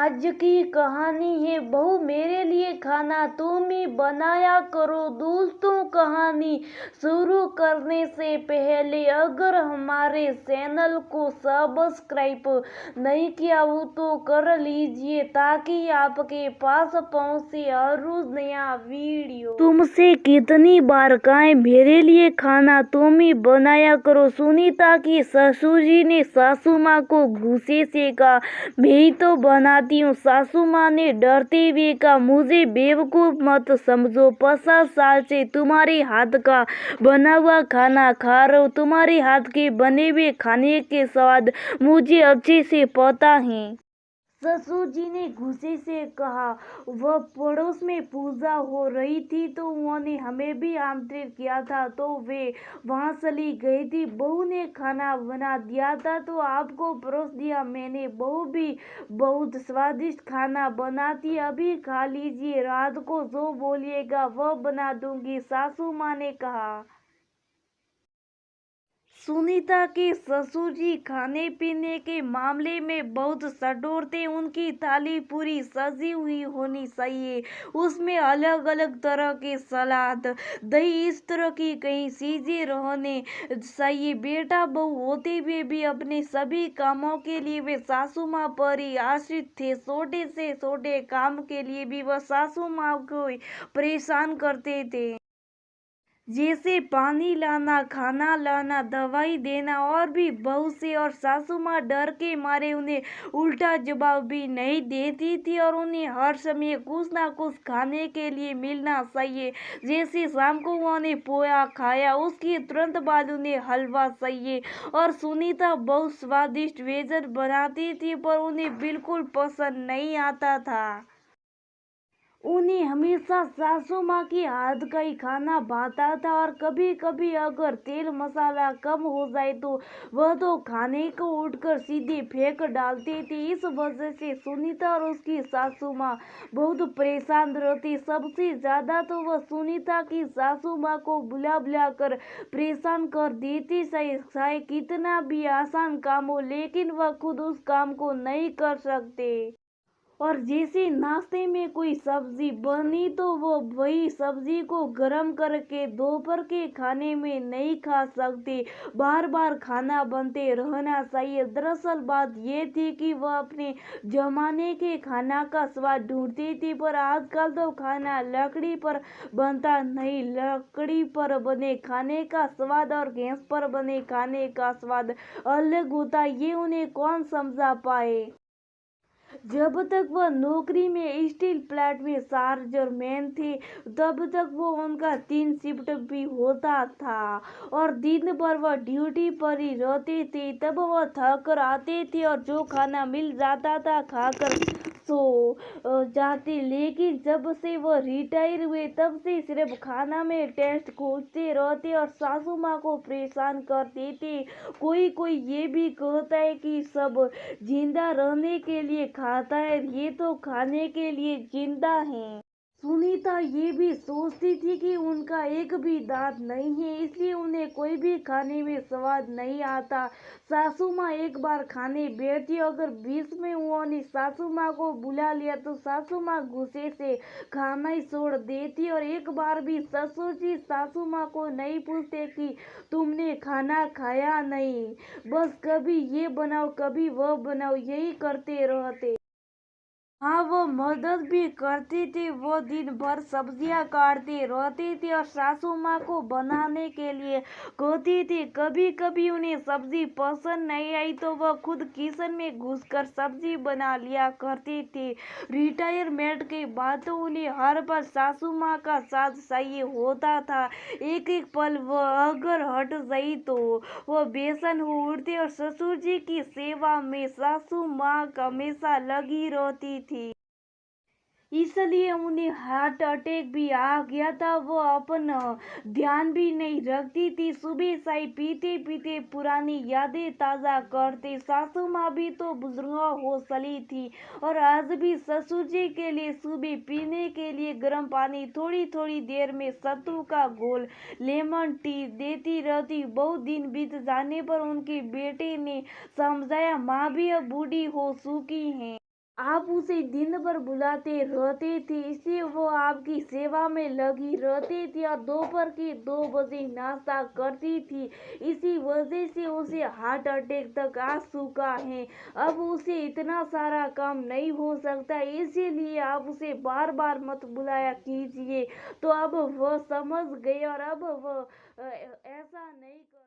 आज की कहानी है बहू मेरे लिए खाना तुम ही बनाया करो। दोस्तों, कहानी शुरू करने से पहले अगर हमारे चैनल को सब्सक्राइब नहीं किया हो तो कर लीजिए ताकि आपके पास पहुंचे हर रोज नया वीडियो। तुमसे कितनी बार कहें मेरे लिए खाना तुम ही बनाया करो। सुनीता की ससुर जी ने सासू माँ को गुस्से से कहा, मैं ही तो बनाती हूँ। सासू माँ ने डरते हुए कहा, मुझे बेवकूफ मत समझो। 50 साल से तुम्हारे हाथ का बना हुआ खाना खा रहा हूँ। तुम्हारे हाथ के बने हुए खाने के स्वाद मुझे अच्छे से पता है। ससुर जी ने गुस्से से कहा, वह पड़ोस में पूजा हो रही थी तो उन्होंने हमें भी आमंत्रित किया था तो वे वहां चली गई थी। बहू ने खाना बना दिया था तो आपको परोस दिया मैंने। बहू भी बहुत स्वादिष्ट खाना बनाती, अभी खा लीजिए, रात को जो बोलिएगा वह बना दूंगी, सासू माँ ने कहा। सुनीता के ससुर जी खाने पीने के मामले में बहुत कठोर थे। उनकी थाली पूरी सजी हुई होनी चाहिए, उसमें अलग अलग तरह के सलाद, दही, इस तरह की कई चीजें रहने चाहिए। बेटा बहू होते हुए भी अपने सभी कामों के लिए वे सासू माँ पर ही आश्रित थे। छोटे से छोटे काम के लिए भी वह सासू माँ को परेशान करते थे, जैसे पानी लाना, खाना लाना, दवाई देना और भी बहुत से। और सासू माँ डर के मारे उन्हें उल्टा जवाब भी नहीं देती थी और उन्हें हर समय कुछ ना कुछ खाने के लिए मिलना चाहिए। जैसे शाम को उन्होंने पोहा खाया, उसके तुरंत बाद उन्हें हलवा चाहिए। और सुनीता बहुत स्वादिष्ट व्यंजन बनाती थी पर उन्हें बिल्कुल पसंद नहीं आता था। उन्हें हमेशा सासू माँ की हाथ का ही खाना भाता था और कभी कभी अगर तेल मसाला कम हो जाए तो वह तो खाने को उठकर सीधे फेंक डालते थे। इस वजह से सुनीता और उसकी सासू माँ बहुत परेशान रहती। सबसे ज्यादा तो वह सुनीता की सासू माँ को बुला बुला कर परेशान कर देती। चाहे कितना भी आसान काम हो लेकिन वह खुद उस काम को नहीं कर सकते। और जैसे नाश्ते में कोई सब्जी बनी तो वो वही सब्जी को गर्म करके दोपहर के खाने में नहीं खा सकते, बार बार खाना बनते रहना चाहिए। दरअसल बात ये थी कि वह अपने जमाने के खाना का स्वाद ढूंढती थी पर आजकल तो खाना लकड़ी पर बनता नहीं। लकड़ी पर बने खाने का स्वाद और गैस पर बने खाने का स्वाद अलग होता, ये उन्हें कौन समझा पाए। जब तक वह नौकरी में स्टील प्लांट में चार्जर मैन थे तब तक वो उनका 3 शिफ्ट भी होता था और दिन भर वह ड्यूटी पर ही रहते थे। तब वह थक कर आते थे और जो खाना मिल जाता था खाकर सो जाते। लेकिन जब से वह रिटायर हुए तब से सिर्फ खाना में टेस्ट खोजते रहते और सासू माँ को परेशान करते थे। कोई कोई ये भी कहता है कि सब जिंदा रहने के लिए खाता है, ये तो खाने के लिए जिंदा है। सुनीता ये भी सोचती थी कि उनका एक भी दांत नहीं है इसलिए उन्हें कोई भी खाने में स्वाद नहीं आता। सासू माँ एक बार खाने बैठी, अगर बीच में उन्होंने सासू माँ को बुला लिया तो सासू माँ गुस्से से खाना ही छोड़ देती और एक बार भी ससुर जी सासू माँ को नहीं पूछते कि तुमने खाना खाया नहीं, बस कभी ये बनाओ कभी वह बनाओ यही करते रहते। हाँ, वो मदद भी करते थे। वो दिन भर सब्जियां काटते रहते थे और सासू माँ को बनाने के लिए कहते थे। कभी कभी उन्हें सब्जी पसंद नहीं आई तो वह खुद किचन में घुसकर सब्जी बना लिया करते थे। रिटायरमेंट के बाद तो उन्हें हर बार सासू माँ का साथ चाहिए होता था। एक एक पल वह अगर हट गई तो वह बेचैन हो उठते और ससुर जी की सेवा में सासू माँ हमेशा लगी रहती थी। इसलिए उन्हें हार्ट अटैक भी आ गया था। वो अपन ध्यान भी नहीं रखती थी। सुबह चाय पीते पीते पुरानी यादें ताजा करते। सासू माँ भी तो बुजुर्ग हो चली थी और आज भी ससुर जी के लिए सुबह पीने के लिए गर्म पानी थोड़ी थोड़ी देर में सत्तू का घोल, लेमन टी देती रहती। बहुत दिन बीत जाने पर उनके बेटे ने समझाया, माँ भी अब बूढ़ी हो चुकी हैं, आप उसे दिन भर बुलाते रहते थे, इसलिए वो आपकी सेवा में लगी रहती थी और दोपहर के 2 बजे नाश्ता करती थी। इसी वजह से उसे हार्ट अटैक तक आ चुका है। अब उसे इतना सारा काम नहीं हो सकता, इसीलिए आप उसे बार बार मत बुलाया कीजिए। तो अब वह समझ गए और अब वह ऐसा नहीं कर